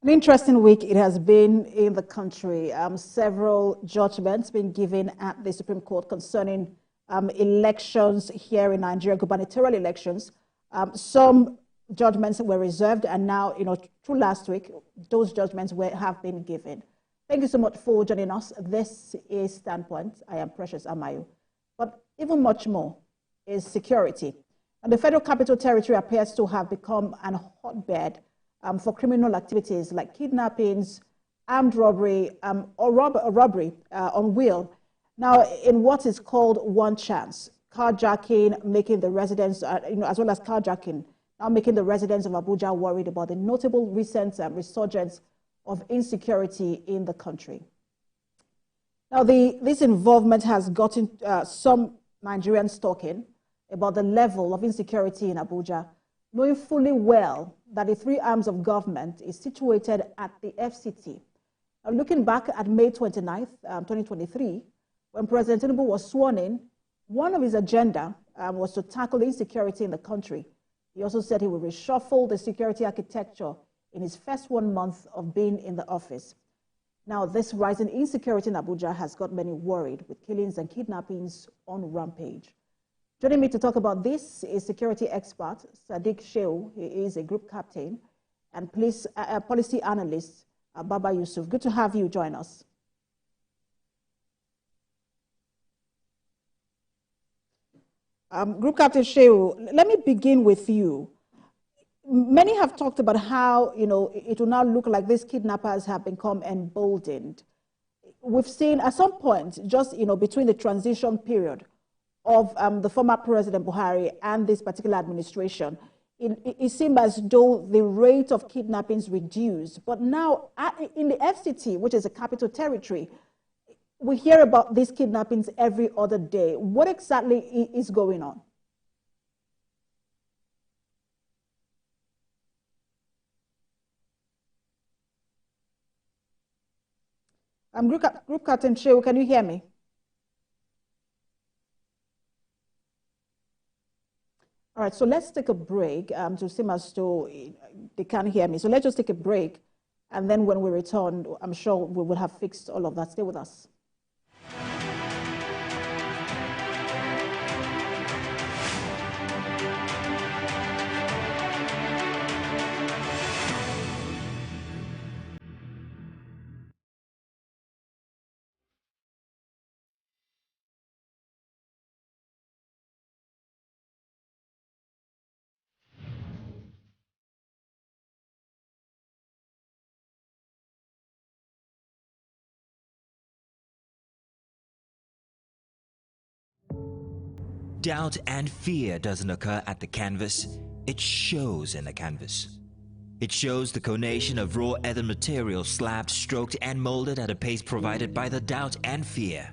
An interesting week it has been in the country. Several judgments been given at the Supreme Court concerning elections here in Nigeria, gubernatorial elections. Some judgments were reserved, and now, through last week, those judgments have been given. Thank you so much for joining us. This is Standpoint. I am Precious Amayu. But even much more is security. And the Federal Capital Territory appears to have become an hotbed for criminal activities like kidnappings, armed robbery, or robbery on wheel. Now, in what is called one chance, carjacking, making the residents, as well as carjacking, now making the residents of Abuja worried about the notable recent resurgence of insecurity in the country. Now, this involvement has gotten some Nigerians talking about the level of insecurity in Abuja, knowing fully well that the three arms of government is situated at the FCT. Now, looking back at May 29th, 2023, when President Tinubu was sworn in, one of his agenda was to tackle insecurity in the country. He also said he would reshuffle the security architecture in his first 1 month of being in the office. Now, this rising insecurity in Abuja has got many worried, with killings and kidnappings on rampage. Joining me to talk about this is security expert Sadiq Shehu. He is a group captain, and policy analyst Baba Yusuf. Good to have you join us. Group Captain Shehu, let me begin with you. Many have talked about how, it will now look like these kidnappers have become emboldened. We've seen at some point, just, between the transition period of the former President Buhari and this particular administration, it seemed as though the rate of kidnappings reduced. But now, in the FCT, which is a capital territory, we hear about these kidnappings every other day. What exactly is going on? Group Captain Shehu, can you hear me? All right, so let's take a break to seem as though they can't hear me. So let's just take a break, and then when we return, I'm sure we will have fixed all of that. Stay with us. Doubt and fear doesn't occur at the canvas, it shows in the canvas. It shows the conation of raw earthen material slabbed, stroked and molded at a pace provided by the doubt and fear.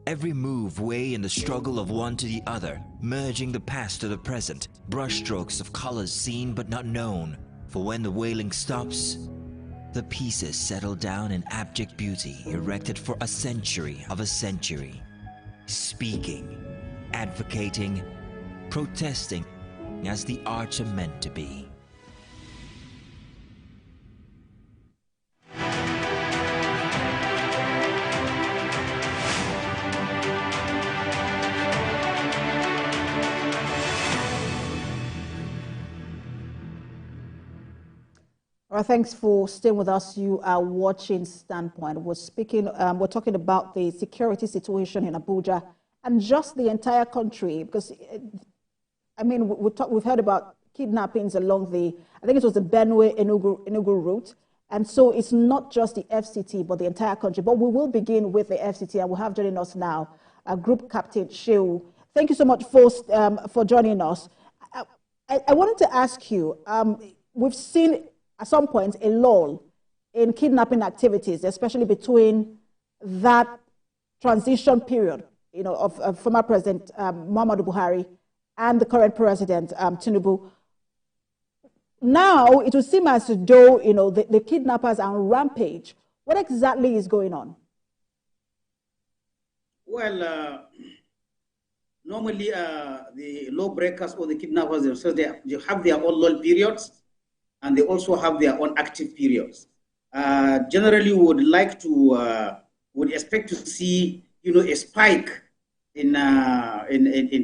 Every move way in the struggle of one to the other, merging the past to the present, brushstrokes of colors seen but not known. For when the wailing stops, the pieces settle down in abject beauty erected for a century of a century. Speaking, advocating, protesting as the arts are meant to be. All right, thanks for staying with us. You are watching Standpoint. We're talking about the security situation in Abuja and just the entire country, because we've heard about kidnappings along I think it was the Benue-Enugu route. And so it's not just the FCT, but the entire country. But we will begin with the FCT, and we'll have joining us now, Group Captain Shehu. Thank you so much for joining us. I wanted to ask you, we've seen at some point a lull in kidnapping activities, especially between that transition period, of former President Muhammadu Buhari and the current President Tinubu. Now, it would seem as though, the kidnappers are on rampage. What exactly is going on? Well, normally the lawbreakers or the kidnappers themselves, they have their own lull periods, and they also have their own active periods. generally would like to, would expect to see, a spike in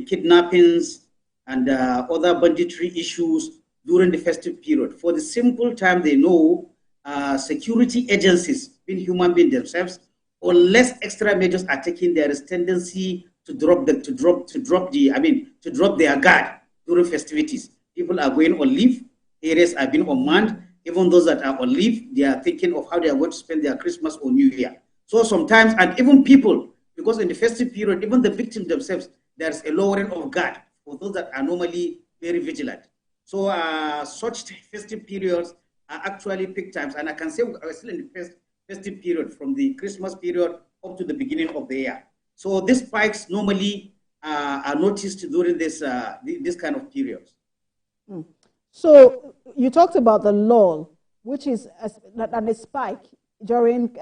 kidnappings and other banditry issues during the festive period. For the simple time they know security agencies, being human beings themselves, unless extra measures are taken, there is tendency to drop their guard during festivities. People are going on leave, areas are being unmanned. Even those that are on leave, they are thinking of how they are going to spend their Christmas or New Year. So sometimes, and even people, because in the festive period, even the victims themselves, there's a lowering of guard for those that are normally very vigilant. So such festive periods are actually peak times. And I can say we're still in the festive period from the Christmas period up to the beginning of the year. So these spikes normally are noticed during this kind of periods. Mm. So you talked about the lull, which is a spike during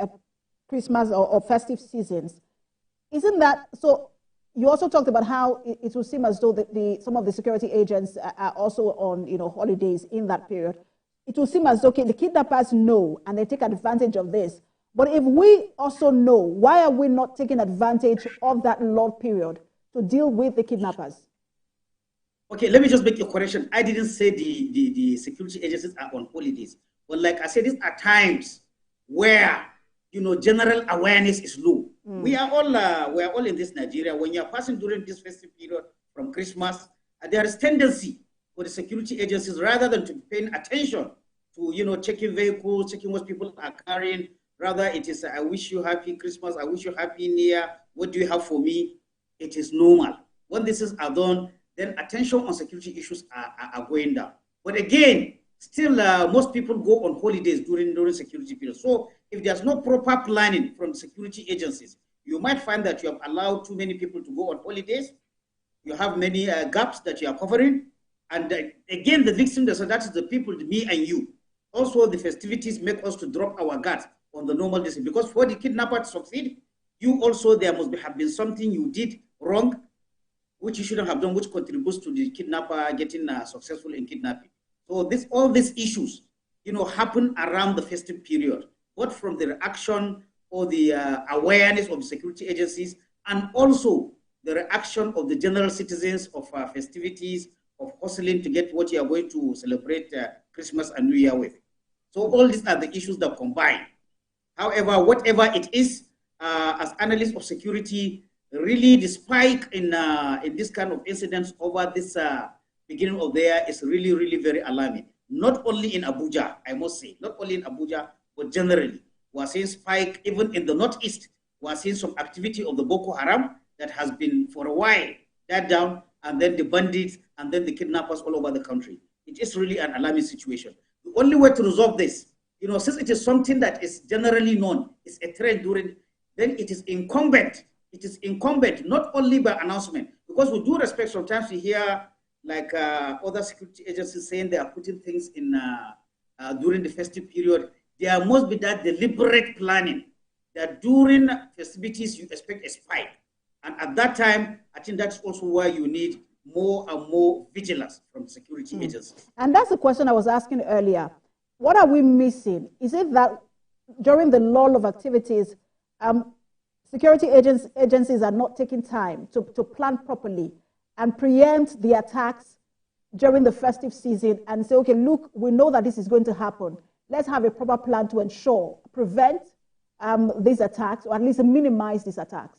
Christmas or festive seasons. Isn't that so? You also talked about how it will seem as though some of the security agents are also on holidays in that period. It will seem as though the kidnappers know and they take advantage of this. But if we also know, why are we not taking advantage of that lull period to deal with the kidnappers? Okay, let me just make a correction. I didn't say the security agencies are on holidays. But like I said, these are times where general awareness is low. Mm. We are all in this Nigeria. When you are passing during this festive period from Christmas, there is tendency for the security agencies, rather than to be paying attention to checking vehicles, checking what people are carrying. Rather, it is I wish you happy Christmas, I wish you happy New Year. What do you have for me? It is normal. When this is done, then attention on security issues are going down. But again, still most people go on holidays during security period. So if there's no proper planning from security agencies, you might find that you have allowed too many people to go on holidays. You have many gaps that you are covering. And again, the victim, so that is the people, me and you. Also, the festivities make us to drop our guards on the normal distance. Because for the kidnapper to succeed, you also, there must have been something you did wrong, which you shouldn't have done, which contributes to the kidnapper getting successful in kidnapping. So all these issues, happen around the festive period, both from the reaction or the awareness of the security agencies, and also the reaction of the general citizens of festivities, of hustling to get what you are going to celebrate Christmas and New Year with. So all these are the issues that combine. However, whatever it is, as analysts of security, really the spike in this kind of incidents over this beginning of the year is really, really very alarming. Not only in Abuja, I must say, not only in Abuja, but generally. We're seeing spike even in the Northeast. We're seeing some activity of the Boko Haram that has been for a while died down, and then the bandits, and then the kidnappers all over the country. It is really an alarming situation. The only way to resolve this, since it is something that is generally known, it's a trend then it is incumbent. It is incumbent not only by announcement, because with due respect, sometimes we hear like other security agencies saying they are putting things in during the festive period. There must be that deliberate planning that during festivities you expect a spike. And at that time, I think that's also why you need more and more vigilance from security agencies. And that's the question I was asking earlier. What are we missing? Is it that during the lull of activities, security agencies are not taking time to plan properly and preempt the attacks during the festive season and say, okay, look, we know that this is going to happen. Let's have a proper plan to prevent these attacks, or at least minimize these attacks.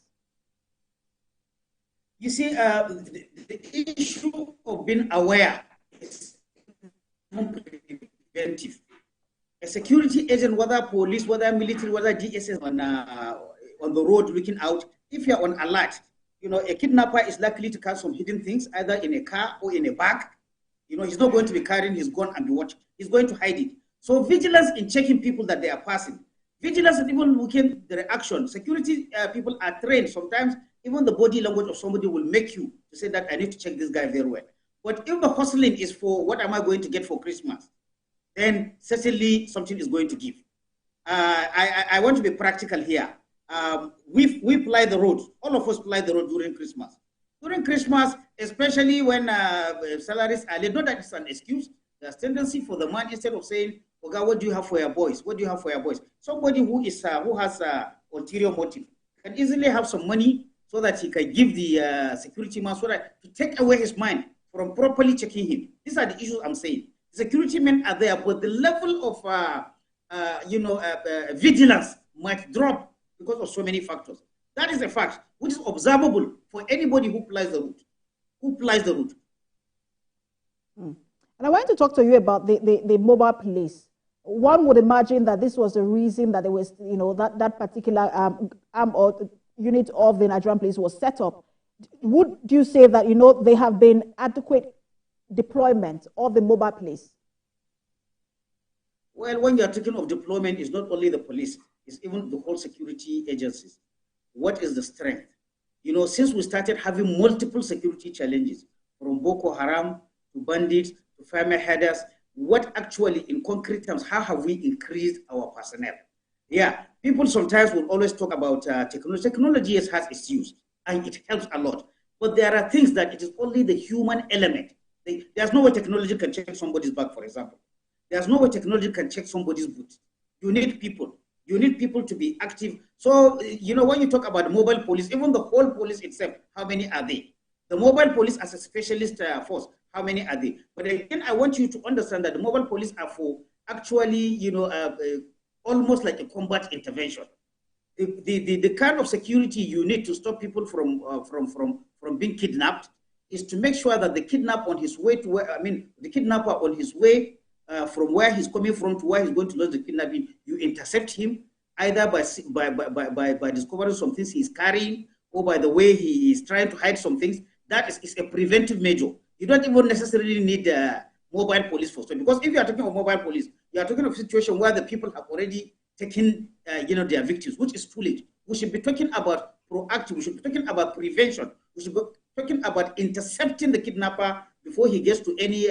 You see, the issue of being aware is preventive. A security agent, whether police, whether military, whether DSS on the road looking out, if you're on alert, a kidnapper is likely to carry some hidden things, either in a car or in a bag. He's not going to be carrying his gun and be watching. He's going to hide it. So vigilance in checking people that they are passing. Vigilance and even looking the reaction. Security people are trained. Sometimes even the body language of somebody will make you to say that I need to check this guy very well. But if the hustling is for what am I going to get for Christmas, then certainly something is going to give. I want to be practical here. We ply the road. All of us ply the road during Christmas. During Christmas, especially when salaries are late, not that it's an excuse. There's tendency for the man, instead of saying, Oga, what do you have for your boys? What do you have for your boys? Somebody who has ulterior motive can easily have some money so that he can give the security man so that to take away his mind from properly checking him. These are the issues I'm saying. The security men are there, but the level of vigilance might drop because of so many factors. That is a fact, which is observable for anybody who plies the route. And I wanted to talk to you about the mobile police. One would imagine that this was the reason that there was, that particular arm or unit of the Nigerian police was set up. Would you say that, there have been adequate deployment of the mobile police? Well, when you're talking of deployment, it's not only the police, it's even the whole security agencies. What is the strength? Since we started having multiple security challenges, from Boko Haram to bandits to family headers, what actually, in concrete terms, how have we increased our personnel? Yeah, people sometimes will always talk about technology. Technology has its use, and it helps a lot. But there are things that it is only the human element. There's no way technology can check somebody's back, for example. There's no way technology can check somebody's boot. You need people. You need people to be active. So, when you talk about mobile police, even the whole police itself, how many are they? The mobile police as a specialist force, how many are they? But again, I want you to understand that the mobile police are for actually, almost like a combat intervention. The kind of security you need to stop people from being kidnapped is to make sure that the kidnapper on his way from where he's coming from to where he's going to lodge the kidnapping, you intercept him either by discovering some things he's carrying or by the way he is trying to hide some things. That is a preventive measure. You don't even necessarily need mobile police for so, because if you are talking about mobile police, you are talking of a situation where the people have already taken their victims, which is too late. We should be talking about proactive. We should be talking about prevention. We should be talking about intercepting the kidnapper before he gets to any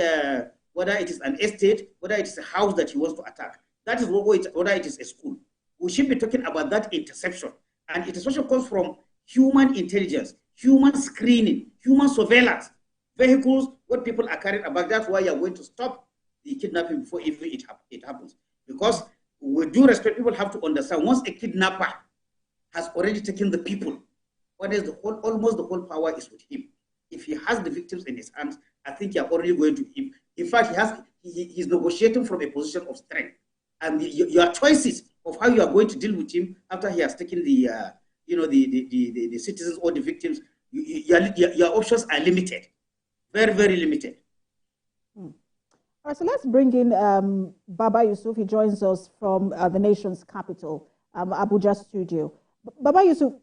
whether it is an estate, whether it is a house that he wants to attack. That is whether it is a school. We should be talking about that interception. And interception comes from human intelligence, human screening, human surveillance, vehicles, what people are carrying about. That's why you're going to stop the kidnapping before even it happens. Because with due respect, people have to understand, once a kidnapper has already taken the people, almost the whole power is with him. If he has the victims in his hands, I think you're already going to him. In fact, he's negotiating from a position of strength. And your choices of how you are going to deal with him after he has taken the citizens or the victims, your options are limited, very, very limited. All right, so let's bring in Baba Yusuf. He joins us from the nation's capital, Abuja studio. Baba Yusuf,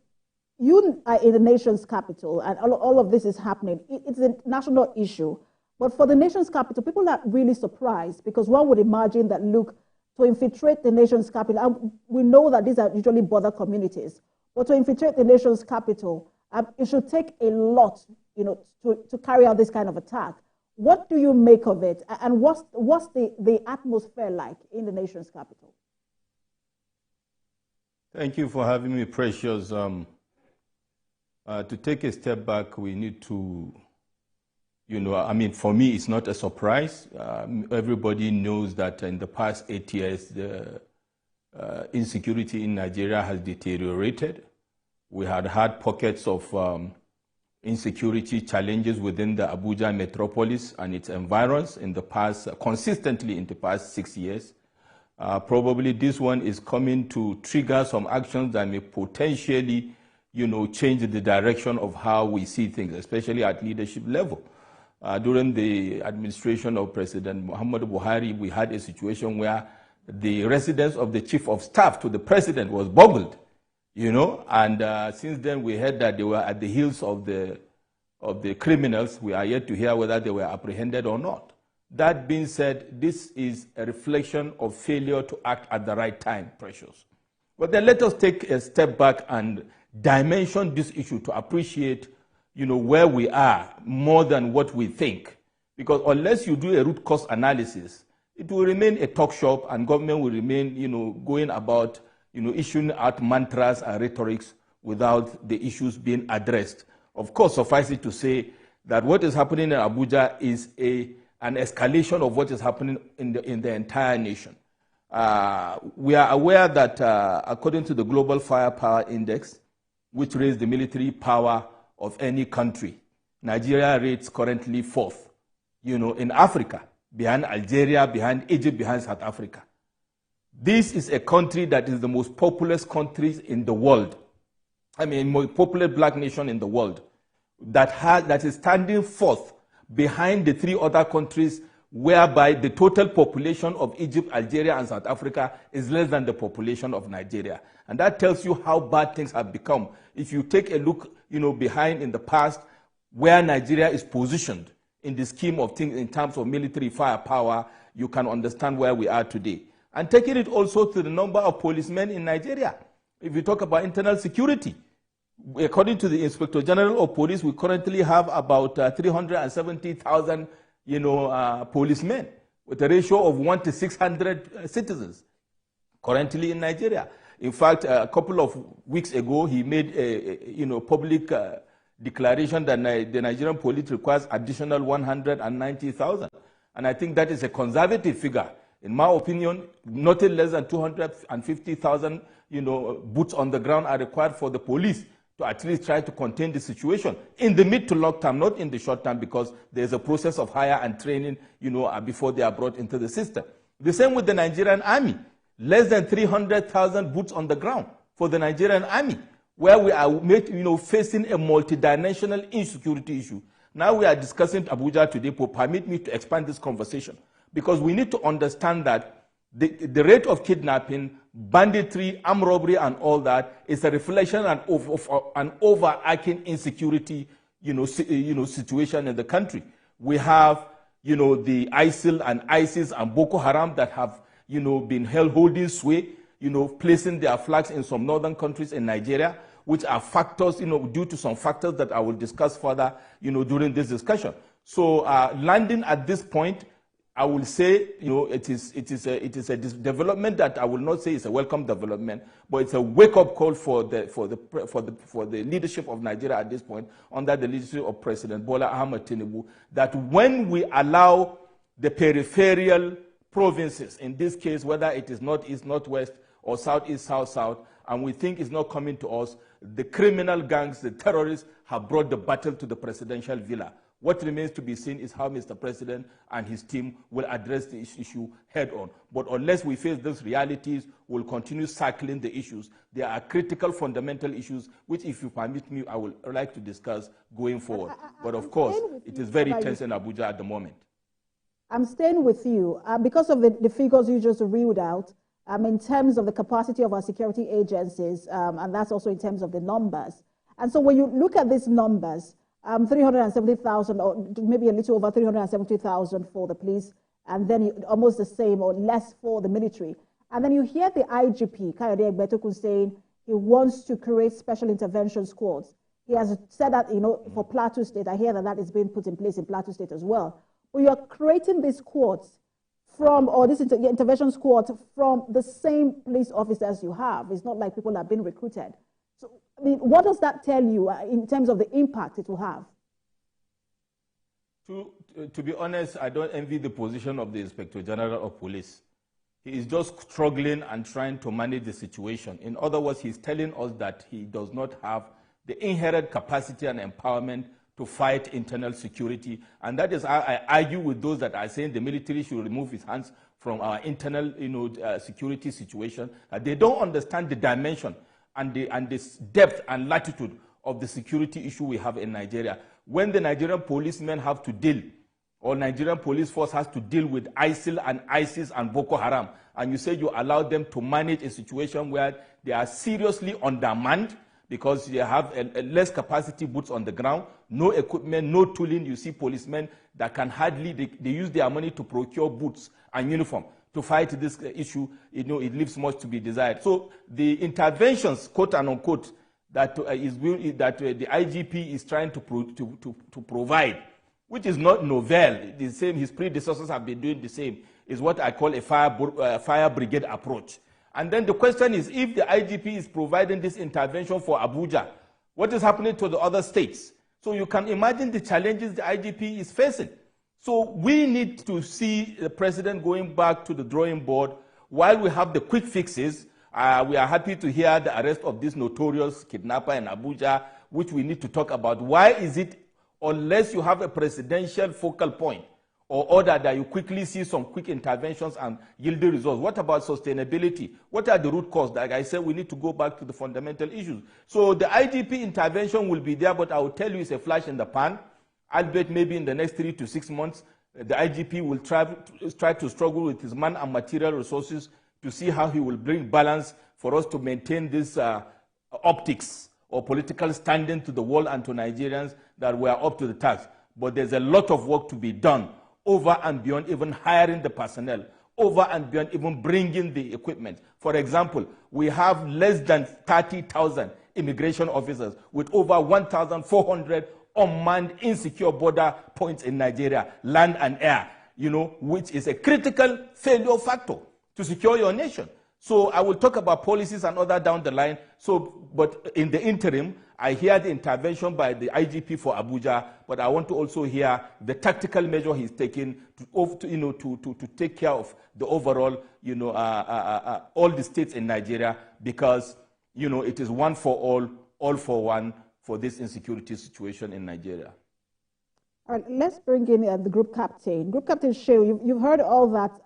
you are in the nation's capital, and all of this is happening. It's a national issue. But for the nation's capital, people are really surprised because one would imagine that, look, to infiltrate the nation's capital, and we know that these are usually border communities, but to infiltrate the nation's capital, it should take a lot, to carry out this kind of attack. What do you make of it? And what's the atmosphere like in the nation's capital? Thank you for having me, Precious. To take a step back, we need to, for me, it's not a surprise. Everybody knows that in the past 8 years, the insecurity in Nigeria has deteriorated. We had pockets of insecurity challenges within the Abuja metropolis and its environs consistently in the past 6 years. Probably this one is coming to trigger some actions that may potentially, change the direction of how we see things, especially at leadership level. During the administration of President Muhammad Buhari, we had a situation where the residence of the chief of staff to the president was boggled, and since then we heard that they were at the heels of the criminals. We are yet to hear whether they were apprehended or not. That being said, this is a reflection of failure to act at the right time, Precious. But then let us take a step back and dimension this issue to appreciate, where we are more than what we think. Because unless you do a root cause analysis, it will remain a talk shop and government will remain, going about, issuing out mantras and rhetorics without the issues being addressed. Of course, suffice it to say that what is happening in Abuja is an escalation of what is happening in the entire nation. We are aware that according to the Global Firepower Index, which rates the military power of any country, Nigeria rates currently 4th, in Africa, behind Algeria, behind Egypt, behind South Africa. This is a country that is the most populous country in the world. I mean, most populous black nation in the world that is standing 4th behind the 3 other countries whereby the total population of Egypt, Algeria, and South Africa is less than the population of Nigeria. And that tells you how bad things have become. If you take a look, behind in the past, where Nigeria is positioned in the scheme of things in terms of military firepower, you can understand where we are today. And taking it also to the number of policemen in Nigeria. If you talk about internal security, according to the Inspector General of Police, we currently have about 370,000 policemen, with a ratio of 1 to 600 citizens currently in Nigeria. In fact, a couple of weeks ago, he made a public declaration that the Nigerian police requires additional 190,000. And I think that is a conservative figure. In my opinion, nothing less than 250,000 boots on the ground are required for the police to at least try to contain the situation in the mid to long term, not in the short term, because there's a process of hire and training, before they are brought into the system. The same with the Nigerian army. Less than 300,000 boots on the ground for the Nigerian army, where we are facing a multidimensional insecurity issue. Now we are discussing Abuja today. Permit me to expand this conversation, because we need to understand that the rate of kidnapping, banditry, armed robbery, and all that is a reflection of an overarching insecurity, situation in the country. We have, the ISIL and ISIS and Boko Haram that have, been holding sway, placing their flags in some northern countries in Nigeria, which are factors, due to some factors that I will discuss further, during this discussion. So landing at this point, I will say, it is a development that I will not say is a welcome development, but it's a wake-up call for the leadership of Nigeria at this point, under the leadership of President Bola Ahmed Tinubu, that when we allow the peripheral provinces, in this case, whether it is northeast, northwest, or southeast, south, and we think it's not coming to us, the criminal gangs, the terrorists, have brought the battle to the presidential villa. What remains to be seen is how Mr. President and his team will address this issue head on. But unless we face those realities, we'll continue cycling the issues. There are critical fundamental issues, which, if you permit me, I would like to discuss going forward. But of course, it is very tense in Abuja at the moment. I'm staying with you because of the figures you just reeled out, in terms of the capacity of our security agencies, and that's also in terms of the numbers. And so when you look at these numbers, 370,000, or maybe a little over 370,000 for the police, and then almost the same or less for the military. And then you hear the IGP, Kayode Egbetokun, saying he wants to create special intervention squads. He has said that, for Plateau State. I hear that is being put in place in Plateau State as well. But you are creating these squads this intervention squad from the same police officers you have. It's not like people are being recruited. So, I mean, what does that tell you in terms of the impact it will have? To be honest, I don't envy the position of the Inspector General of Police. He is just struggling and trying to manage the situation. In other words, he's telling us that he does not have the inherent capacity and empowerment to fight internal security. And that is how I argue with those that are saying the military should remove its hands from our internal security situation. They don't understand the dimension and the depth and latitude of the security issue we have in Nigeria. When the Nigerian policemen have to deal, or Nigerian police force has to deal with ISIL and ISIS and Boko Haram, and you say you allow them to manage a situation where they are seriously undermanned, because they have a less capacity boots on the ground, no equipment, no tooling. You see policemen that can hardly, they use their money to procure boots and uniform to fight this issue. It leaves much to be desired. So the interventions, quote and unquote, that the IGP is trying to provide, which is not novel, the same, his predecessors have been doing the same, is what I call a fire brigade approach. And then the question is, if the IGP is providing this intervention for Abuja, what is happening to the other states? So you can imagine the challenges the IGP is facing. So we need to see the president going back to the drawing board while we have the quick fixes, we are happy to hear the arrest of this notorious kidnapper in Abuja, which we need to talk about. Why is it, unless you have a presidential focal point or order, that you quickly see some quick interventions and yielding results? What about sustainability? What are the root causes? Like I said, we need to go back to the fundamental issues. So the IGP intervention will be there, but I will tell you it's a flash in the pan. I'll bet maybe in the next 3 to 6 months, the IGP will try to struggle with his man and material resources to see how he will bring balance for us to maintain this optics or political standing to the world and to Nigerians that we are up to the task. But there's a lot of work to be done over and beyond even hiring the personnel, over and beyond even bringing the equipment. For example, we have less than 30,000 immigration officers with over 1,400 unmanned insecure border points in Nigeria, land and air, which is a critical failure factor to secure your nation. So I will talk about policies and other down the line. But in the interim, I hear the intervention by the IGP for Abuja, but I want to also hear the tactical measure he's taking to take care of the overall, all the states in Nigeria, because, it is one for all for one for this insecurity situation in Nigeria. All right, let's bring in the group captain. Group Captain Shehu, you've heard all that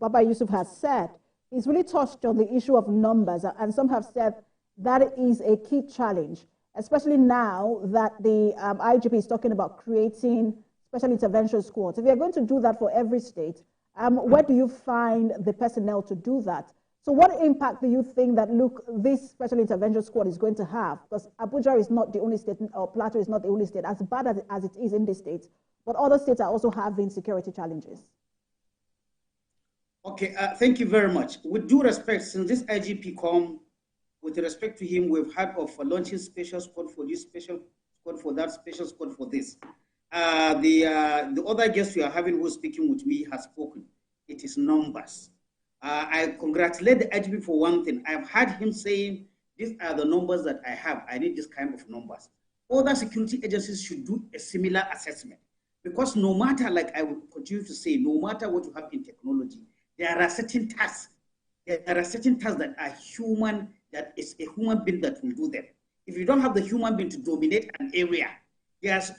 Baba Yusuf has said. He's really touched on the issue of numbers, and some have said that is a key challenge, especially now that the IGP is talking about creating special intervention squads. If you're going to do that for every state, where do you find the personnel to do that? So what impact do you think that, this special intervention squad is going to have? Because Abuja is not the only state, or Plateau is not the only state, as bad as it is in the states, but other states are also having security challenges. Okay, thank you very much. With due respect, since this IGP come, with respect to him, we've heard of launching special squad for this, special squad for that, special squad for this. The other guest we are having who's speaking with me has spoken. It is numbers. I congratulate the IGP for one thing. I've heard him saying, these are the numbers that I have. I need this kind of numbers. Other security agencies should do a similar assessment. Because no matter, like I will continue to say, no matter what you have in technology, there are certain tasks. There are certain tasks that are human, that is a human being that will do them. If you don't have the human being to dominate an area, there's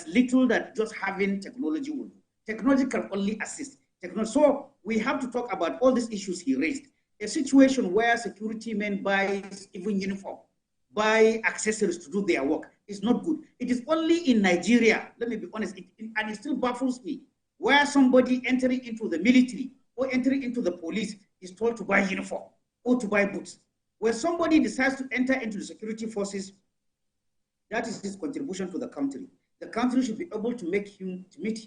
little that just having technology will do. Technology can only assist. So we have to talk about all these issues he raised. A situation where security men buy even uniform, buy accessories to do their work is not good. It is only in Nigeria, let me be honest, and it still baffles me, where somebody entering into the military or entering into the police is told to buy uniform or to buy boots. When somebody decides to enter into the security forces, that is his contribution to the country. The country should be able to meet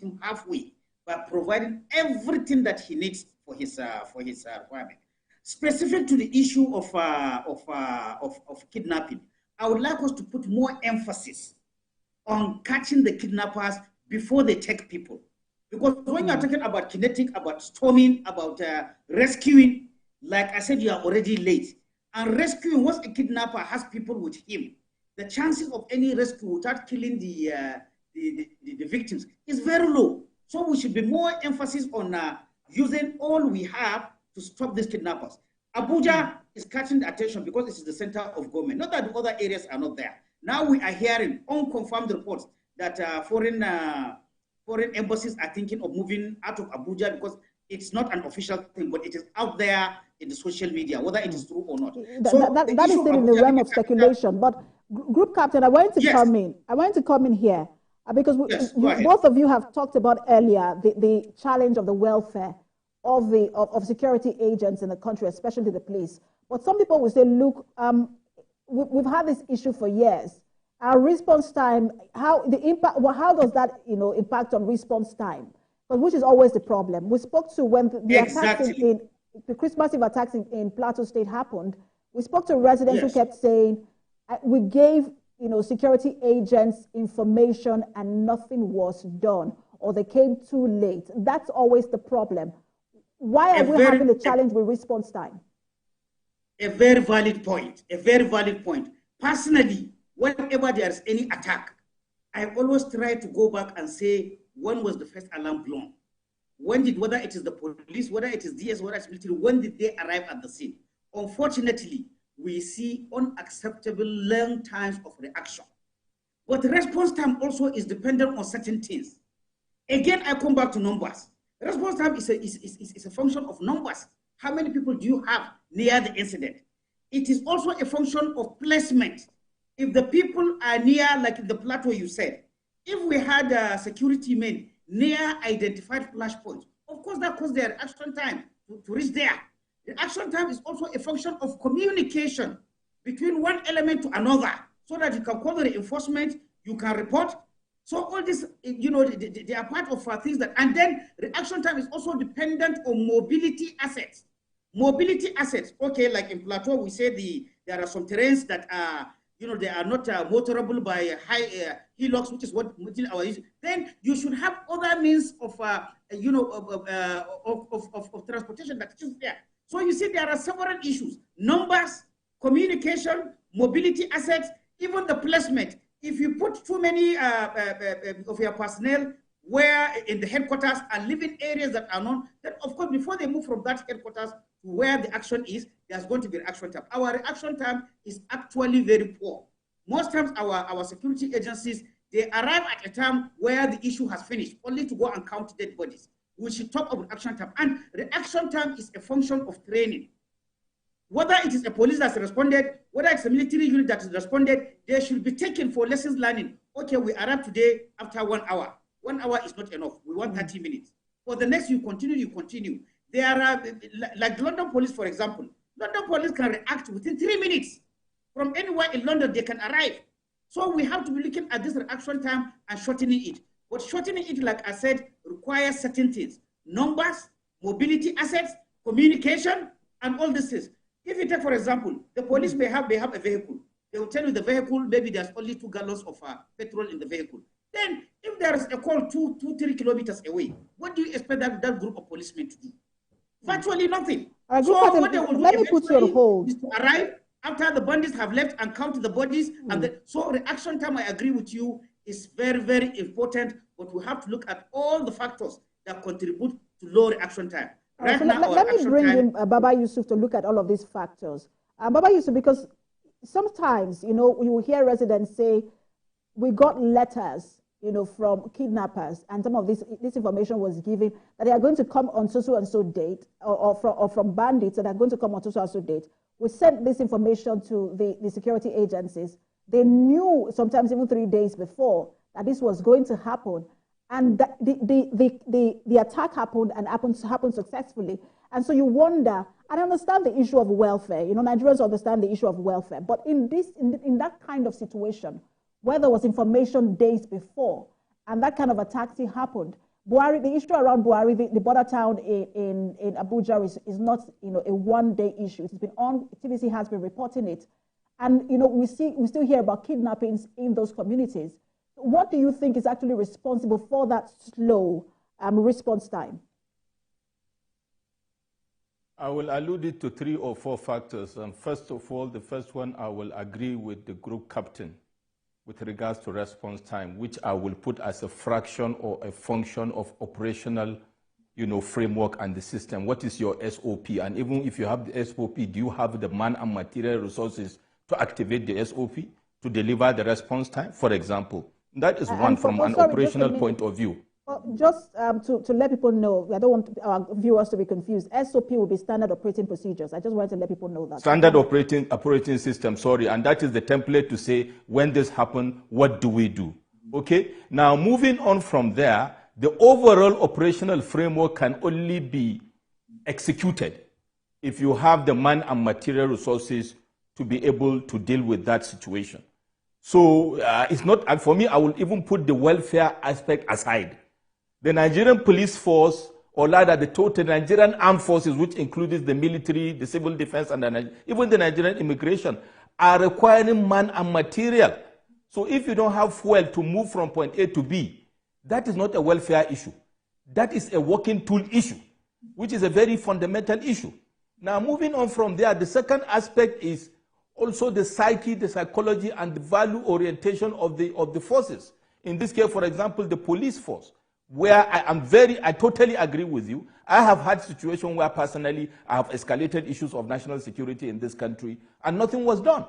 him halfway by providing everything that he needs for his requirement. Specific to the issue of kidnapping, I would like us to put more emphasis on catching the kidnappers before they take people. Because when you're talking about kinetic, about storming, about rescuing, like I said, you are already late. And rescuing, once a kidnapper has people with him, the chances of any rescue without killing the victims is very low. So we should be more emphasis on using all we have to stop these kidnappers. Abuja is catching the attention because this is the center of government. Not that the other areas are not there. Now we are hearing unconfirmed reports that foreign embassies are thinking of moving out of Abuja because it's not an official thing, but it is out there in the social media, whether it is true or not. That is still in the realm of speculation. But Group Captain, I want to come in. I want to come in here because both of you have talked about earlier the challenge of the welfare of security agents in the country, especially the police. But some people will say, look, we've had this issue for years. Our response time, how does that impact on response time? But which is always the problem. We spoke to when the Christmas Eve attacks in Plateau State happened. We spoke to residents who kept saying, we gave security agents information and nothing was done, or they came too late. That's always the problem. Why are we having a challenge with response time? A very valid point. A very valid point. Personally, whenever there is any attack, I always try to go back and say, when was the first alarm blown? whether it is the police, whether it is DS, whether it's military, when did they arrive at the scene? Unfortunately, we see unacceptable long times of reaction. But response time also is dependent on certain things. Again, I come back to numbers. Response time is a function of numbers. How many people do you have near the incident? It is also a function of placement. If the people are near, like the plateau you said, if we had security men near identified flash points, of course that caused their reaction time to reach there. The action time is also a function of communication between one element to another, so that you can call the reinforcement, you can report. So all this, you know, they are part of things that, and then reaction time is also dependent on mobility assets. Mobility assets, okay, like in Plateau, we say there are some terrains that are, you know, they are not motorable by high hillocks, which is what our use. Then you should have other means of, you know, of transportation that is there. So you see, there are several issues: numbers, communication, mobility assets, even the placement. If you put too many of your personnel where in the headquarters and living areas that are known, then of course, before they move from that headquarters to where the action is, there's going to be reaction time. Our reaction time is actually very poor. Most times our security agencies, they arrive at a time where the issue has finished, only to go and count dead bodies. We should talk about reaction time. And reaction time is a function of training. Whether it is a police that's responded, whether it's a military unit that has responded, they should be taken for lessons learning. Okay, we arrived today after 1 hour. 1 hour is not enough. We want 30 minutes. For the next, you continue. There are, like the London police, for example. London police can react within 3 minutes. From anywhere in London, they can arrive. So we have to be looking at this reaction time and shortening it. But shortening it, like I said, requires certain things: numbers, mobility assets, communication, and all these things. If you take, for example, the police may have a vehicle. They will tell you the vehicle, maybe there's only 2 gallons of petrol in the vehicle. Then, if there is a call 3 kilometers away, what do you expect that group of policemen to do? Virtually nothing. So what they will do, let me put you on hold, is to arrive after the bandits have left and count the bodies. And so reaction time, I agree with you, is very, very important, but we have to look at all the factors that contribute to low reaction time. Right, so now, let me bring in Baba Yusuf to look at all of these factors. Baba Yusuf, because sometimes, you know, you will hear residents say, we got letters, you know, from kidnappers, and some of this information was given that they are going to come on so and so date, or from bandits that are going to come on so and so date. We sent this information to the security agencies. They knew sometimes even 3 days before that this was going to happen. And the attack happened and happened successfully. And so you wonder, I understand the issue of welfare. You know, Nigerians understand the issue of welfare. But in that kind of situation, where there was information days before, and that kind of attack still happened, Buhari, the issue around Buhari, the border town in Abuja is not, you know, a one-day issue. It's been on, TVC has been reporting it. And, you know, we still hear about kidnappings in those communities. What do you think is actually responsible for that slow response time? I will allude it to 3 or 4 factors. First of all, the first one, I will agree with the group captain with regards to response time, which I will put as a fraction or a function of operational, you know, framework and the system. What is your SOP? And even if you have the SOP, do you have the man and material resources to activate the SOP to deliver the response time, for example? That is one from an operational point of view. Just to let people know, I don't want our viewers to be confused. SOP will be standard operating procedures. I just wanted to let people know that. Standard operating system, sorry. And that is the template to say, when this happens, what do we do? Okay? Now, moving on from there, the overall operational framework can only be executed if you have the man and material resources to be able to deal with that situation. So it's not, for me, I will even put the welfare aspect aside. The Nigerian police force, or rather the total Nigerian armed forces, which includes the military, the civil defense, and even the Nigerian immigration, are requiring man and material. So if you don't have fuel to move from point A to B, that is not a welfare issue. That is a working tool issue, which is a very fundamental issue. Now, moving on from there, the second aspect is also the psyche, the psychology, and the value orientation of the forces. In this case, for example, the police force. where I totally agree with you. I have had situations where personally I have escalated issues of national security in this country and nothing was done.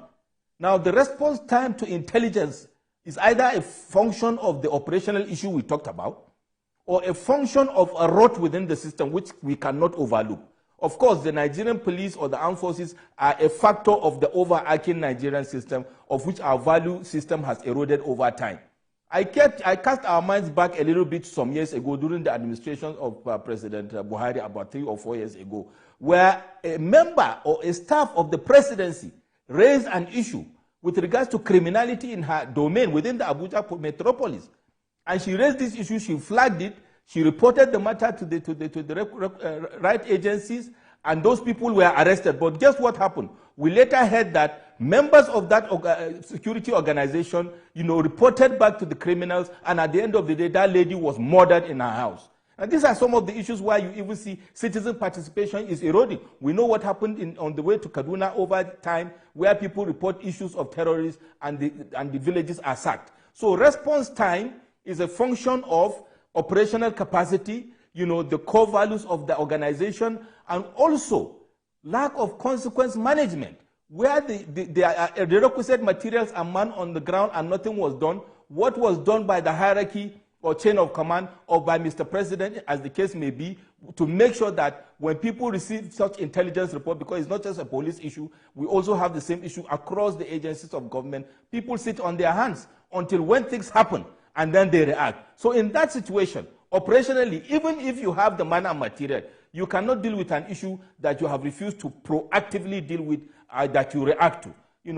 Now, the response time to intelligence is either a function of the operational issue we talked about or a function of a rot within the system which we cannot overlook. Of course, the Nigerian police or the armed forces are a factor of the overarching Nigerian system of which our value system has eroded over time. I cast our minds back a little bit some years ago during the administration of President Buhari about 3 or 4 years ago, where a member or a staff of the presidency raised an issue with regards to criminality in her domain within the Abuja metropolis. And she raised this issue, she flagged it, she reported the matter to the right agencies, and those people were arrested. But guess what happened? We later heard that members of that security organization, reported back to the criminals, and at the end of the day, that lady was murdered in her house. And these are some of the issues where you even see citizen participation is eroding. We know what happened on the way to Kaduna over time, where people report issues of terrorists and the villages are sacked. So response time is a function of operational capacity, the core values of the organization, and also lack of consequence management, where the requisite materials are man on the ground and nothing was done. What was done by the hierarchy or chain of command or by Mr. President, as the case may be, to make sure that when people receive such intelligence report, because it's not just a police issue, we also have the same issue across the agencies of government, people sit on their hands until when things happen and then they react. So in that situation, operationally, even if you have the man and material, you cannot deal with an issue that you have refused to proactively deal with, that you react to.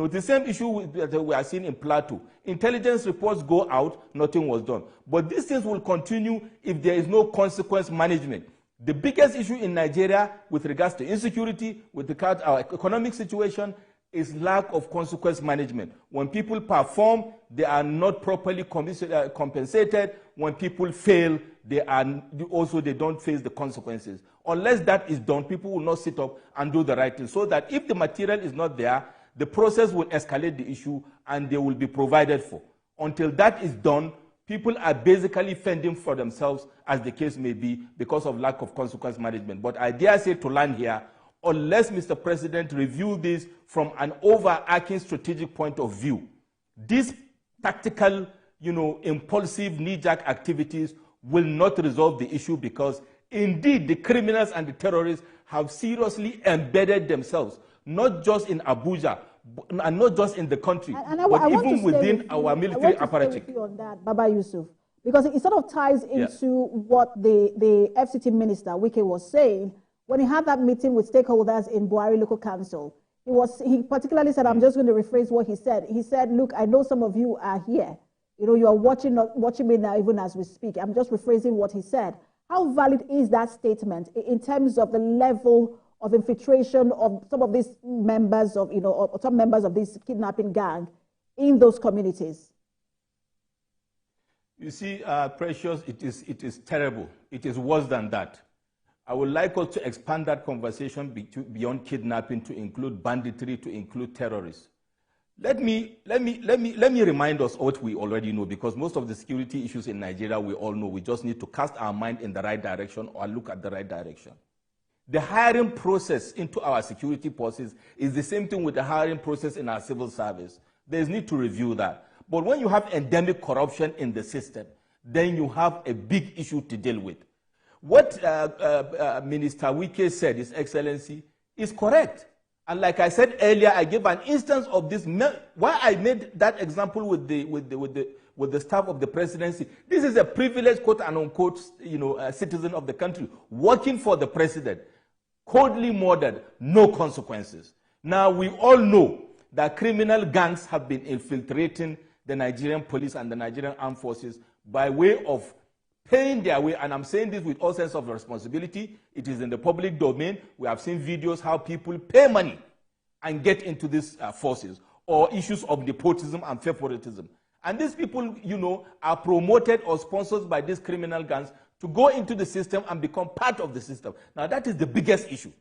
The same issue that we are seeing in Plateau. Intelligence reports go out, nothing was done. But these things will continue if there is no consequence management. The biggest issue in Nigeria with regards to insecurity, with regard to our economic situation, is lack of consequence management. When people perform, they are not properly compensated. When people fail, they don't face the consequences. Unless that is done, people will not sit up and do the right thing. So that if the material is not there, the process will escalate the issue and they will be provided for. Until that is done, people are basically fending for themselves, as the case may be, because of lack of consequence management. But I dare say to land here, unless Mr. President review this from an overarching strategic point of view, these tactical, impulsive, knee-jerk activities will not resolve the issue, because indeed the criminals and the terrorists have seriously embedded themselves, not just in Abuja, and not just in the country, but even within our military apparatus. On that, Baba Yusuf, because it sort of ties into what the FCT minister, Wike, was saying when he had that meeting with stakeholders in Buhari Local Council. He particularly said, I'm just going to rephrase what he said. He said, look, I know some of you are here. You are watching me now even as we speak. I'm just rephrasing what he said. How valid is that statement in terms of the level of infiltration of some of these members of, or some members of this kidnapping gang in those communities? You see, Precious, it is terrible. It is worse than that. I would like us to expand that conversation beyond kidnapping to include banditry, to include terrorists. Let me remind us what we already know, because most of the security issues in Nigeria we all know. We just need to cast our mind in the right direction or look at the right direction. The hiring process into our security forces is the same thing with the hiring process in our civil service. There's need to review that. But when you have endemic corruption in the system, then you have a big issue to deal with. What Minister Wike said, His Excellency, is correct. And like I said earlier, I gave an instance of this. Why I made that example with the staff of the presidency. This is a privileged, quote and unquote, citizen of the country working for the president, coldly murdered, no consequences. Now we all know that criminal gangs have been infiltrating the Nigerian police and the Nigerian armed forces by way of paying their way, and I'm saying this with all sense of responsibility. It is in the public domain. We have seen videos how people pay money and get into these forces, or issues of nepotism and favoritism. And these people, are promoted or sponsored by these criminal gangs to go into the system and become part of the system. Now, that is the biggest issue.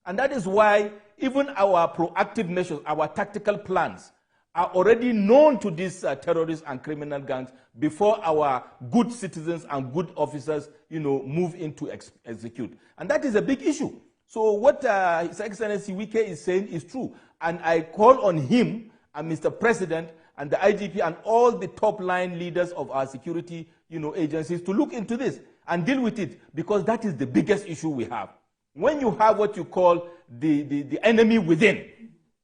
And that is why even our proactive measures, our tactical plans, are already known to these terrorists and criminal gangs before our good citizens and good officers, move in to execute. And that is a big issue. So what His Excellency Wike is saying is true. And I call on him and Mr. President and the IGP and all the top-line leaders of our security, agencies to look into this and deal with it, because that is the biggest issue we have. When you have what you call the enemy within,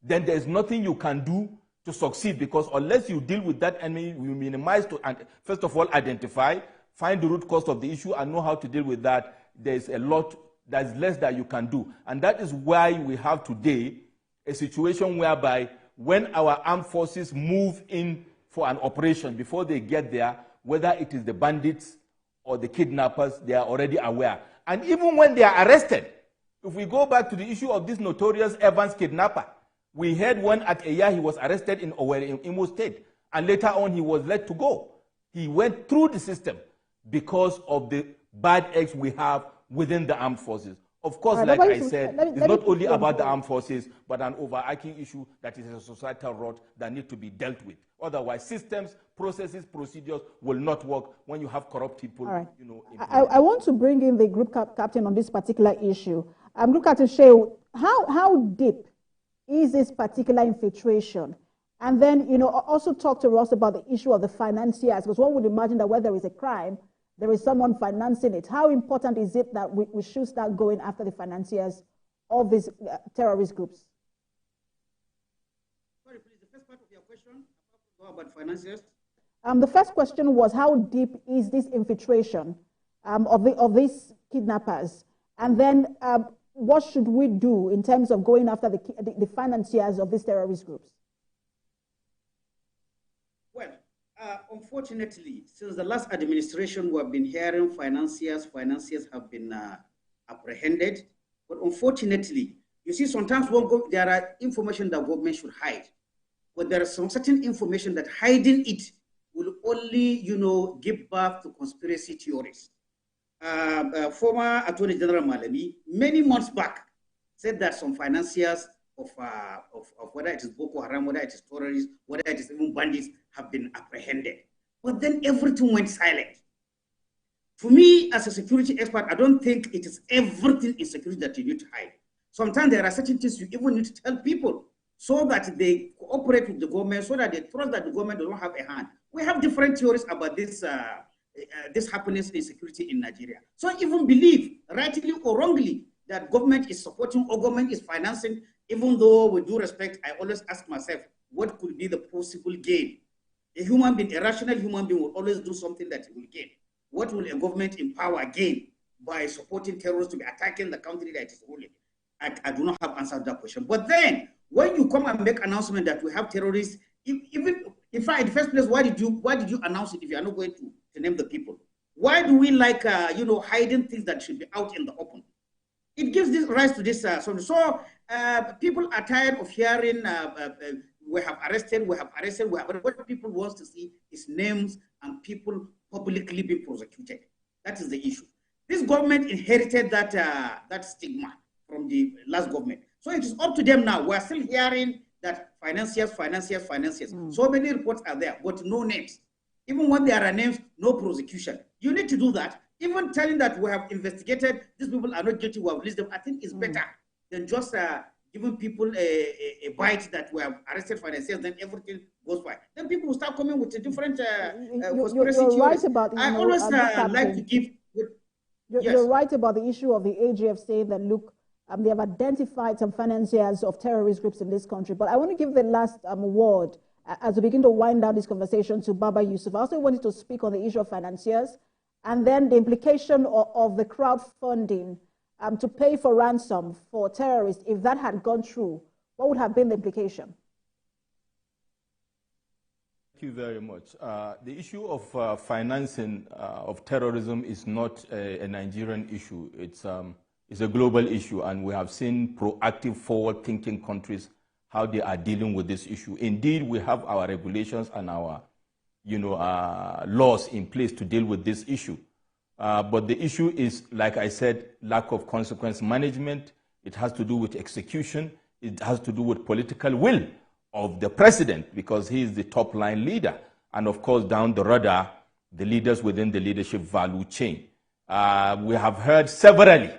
then there's nothing you can do to succeed, because unless you deal with that enemy, you minimize to, and first of all, identify, find the root cause of the issue and know how to deal with that. There's less that you can do. And that is why we have today a situation whereby when our armed forces move in for an operation, before they get there, whether it is the bandits or the kidnappers, they are already aware. And even when they are arrested, if we go back to the issue of this notorious Evans kidnapper, we heard one at Eya, he was arrested in Owerri, in Imo State, and later on he was let to go. He went through the system because of the bad eggs we have within the armed forces. Of course, like I said, it's not only about the armed forces, but an overarching issue that is a societal rot that needs to be dealt with. Otherwise, systems, processes, procedures will not work when you have corrupt people. All right. I want to bring in the group captain on this particular issue. Group Captain Shehu, how deep is this particular infiltration? And then, also talk to us about the issue of the financiers, because one would imagine that where there is a crime, there is someone financing it. How important is it that we should start going after the financiers of these terrorist groups? Sorry, please, the first part of your question about financiers? The first question was, how deep is this infiltration of these kidnappers? And then what should we do in terms of going after the financiers of these terrorist groups? Well, unfortunately, since the last administration, we have been hearing financiers have been apprehended. But unfortunately, you see, sometimes there are information that government should hide. But there is some certain information that hiding it will only, give birth to conspiracy theories. Former Attorney General Malami, many months back, said that some financiers of whether it is Boko Haram, whether it is terrorists, whether it is even bandits, have been apprehended. But then everything went silent. For me, as a security expert, I don't think it is everything in security that you need to hide. Sometimes there are certain things you even need to tell people so that they cooperate with the government, so that they trust that the government does not have a hand. We have different theories about this happiness in security in Nigeria. So I even believe, rightly or wrongly, that government is supporting or government is financing, even though with due respect, I always ask myself, what could be the possible gain? A human being, a rational human being will always do something that he will gain. What will a government in power gain by supporting terrorists to be attacking the country that is ruling? I do not have answered that question. But then, when you come and make announcement that we have terrorists, even in fact, in the first place, why did you announce it if you are not going to name the people? Why do we like hiding things that should be out in the open? It gives this rise to this. So people are tired of hearing we have arrested. What people want to see is names and people publicly being prosecuted. That is the issue. This government inherited that stigma from the last government. So it is up to them now. We are still hearing that financiers. So many reports are there, but no names. Even when there are names, no prosecution. You need to do that. Even telling that we have investigated, these people are not guilty, we have released them, I think it's better than just giving people a bite that we have arrested financiers, then everything goes fine. Then people will start coming with a different conspiracy theories. Right about, I always like to give... You're right about the issue of the AGF saying that, look, they have identified some financiers of terrorist groups in this country. But I want to give the last word as we begin to wind down this conversation to Baba Yusuf. I also wanted to speak on the issue of financiers and then the implication of the crowdfunding to pay for ransom for terrorists. If that had gone through, what would have been the implication? Thank you very much. The issue of financing of terrorism is not a Nigerian issue. It's a global issue, and we have seen proactive, forward-thinking countries how they are dealing with this issue. Indeed, we have our regulations and our laws in place to deal with this issue. But the issue is, like I said, lack of consequence management. It has to do with execution. It has to do with political will of the president, because he is the top line leader. And of course, down the radar, the leaders within the leadership value chain. We have heard severally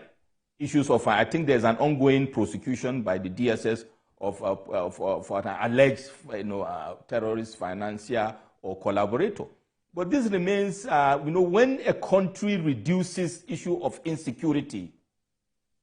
issues of, I think there's an ongoing prosecution by the DSS of an alleged terrorist financier or collaborator. But this remains, when a country reduces issue of insecurity,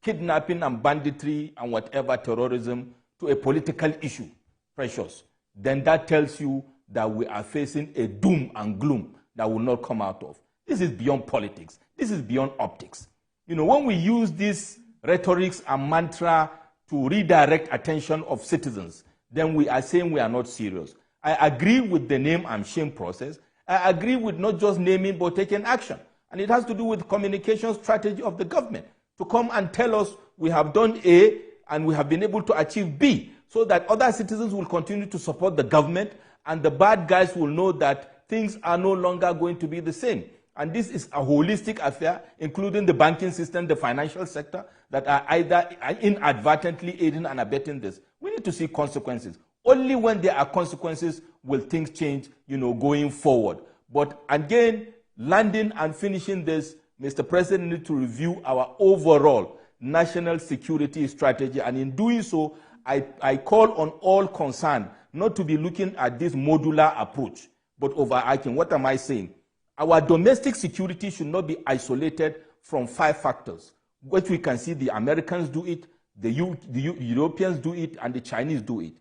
kidnapping and banditry and whatever terrorism to a political issue, precious, then that tells you that we are facing a doom and gloom that will not come out of. This is beyond politics. This is beyond optics. When we use these rhetorics and mantra to redirect attention of citizens, then we are saying we are not serious. I agree with the name and shame process. I agree with not just naming but taking action. And it has to do with communication strategy of the government to come and tell us we have done A and we have been able to achieve B, so that other citizens will continue to support the government and the bad guys will know that things are no longer going to be the same. And this is a holistic affair, including the banking system, the financial sector, that are either inadvertently aiding and abetting this. We need to see consequences. Only when there are consequences will things change, going forward. But again, landing and finishing this, Mr. President needs to review our overall national security strategy. And in doing so, I call on all concerned not to be looking at this modular approach, but overarching. What am I saying? Our domestic security should not be isolated from 5 factors, which we can see the Americans do it, the Europeans do it, and the Chinese do it.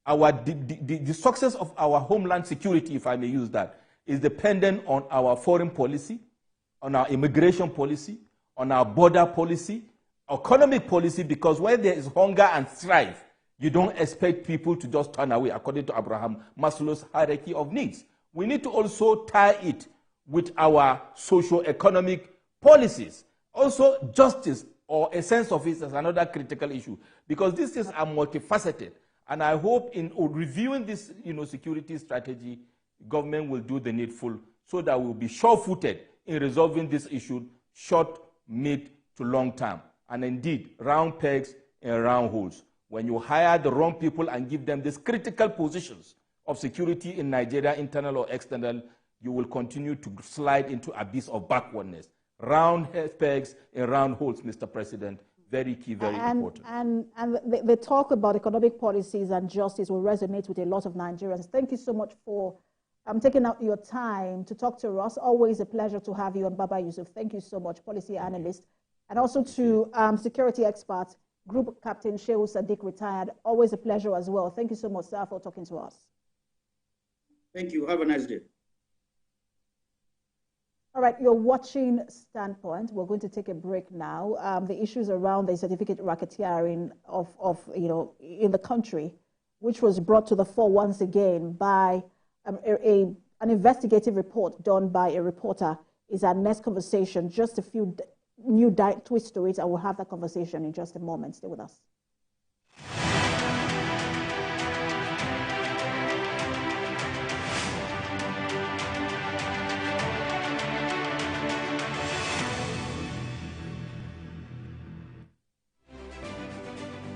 The success of our homeland security, if I may use that, is dependent on our foreign policy, on our immigration policy, on our border policy, economic policy, because where there is hunger and strife, you don't expect people to just turn away, according to Abraham Maslow's hierarchy of needs. We need to also tie it with our socio-economic policies. Also, justice, or a sense of it, is another critical issue, because these things are multifaceted. And I hope in reviewing this security strategy, government will do the needful so that we'll be sure-footed in resolving this issue short, mid, to long term. And indeed, round pegs and round holes. When you hire the wrong people and give them these critical positions of security in Nigeria, internal or external, you will continue to slide into abyss of backwardness. Round pegs and round holes, Mr. President. Very key, very important. And the talk about economic policies and justice will resonate with a lot of Nigerians. Thank you so much for taking out your time to talk to us. Always a pleasure to have you on Baba Yusuf. Thank you so much, policy analyst. And also to security expert, Group Captain Shehu Sadiq, retired. Always a pleasure as well. Thank you so much, sir, for talking to us. Thank you. Have a nice day. All right, you're watching Standpoint. We're going to take a break now. The issues around the certificate racketeering in the country, which was brought to the fore once again by an investigative report done by a reporter, is our next conversation. Just a few new twists to it, and we'll have that conversation in just a moment. Stay with us.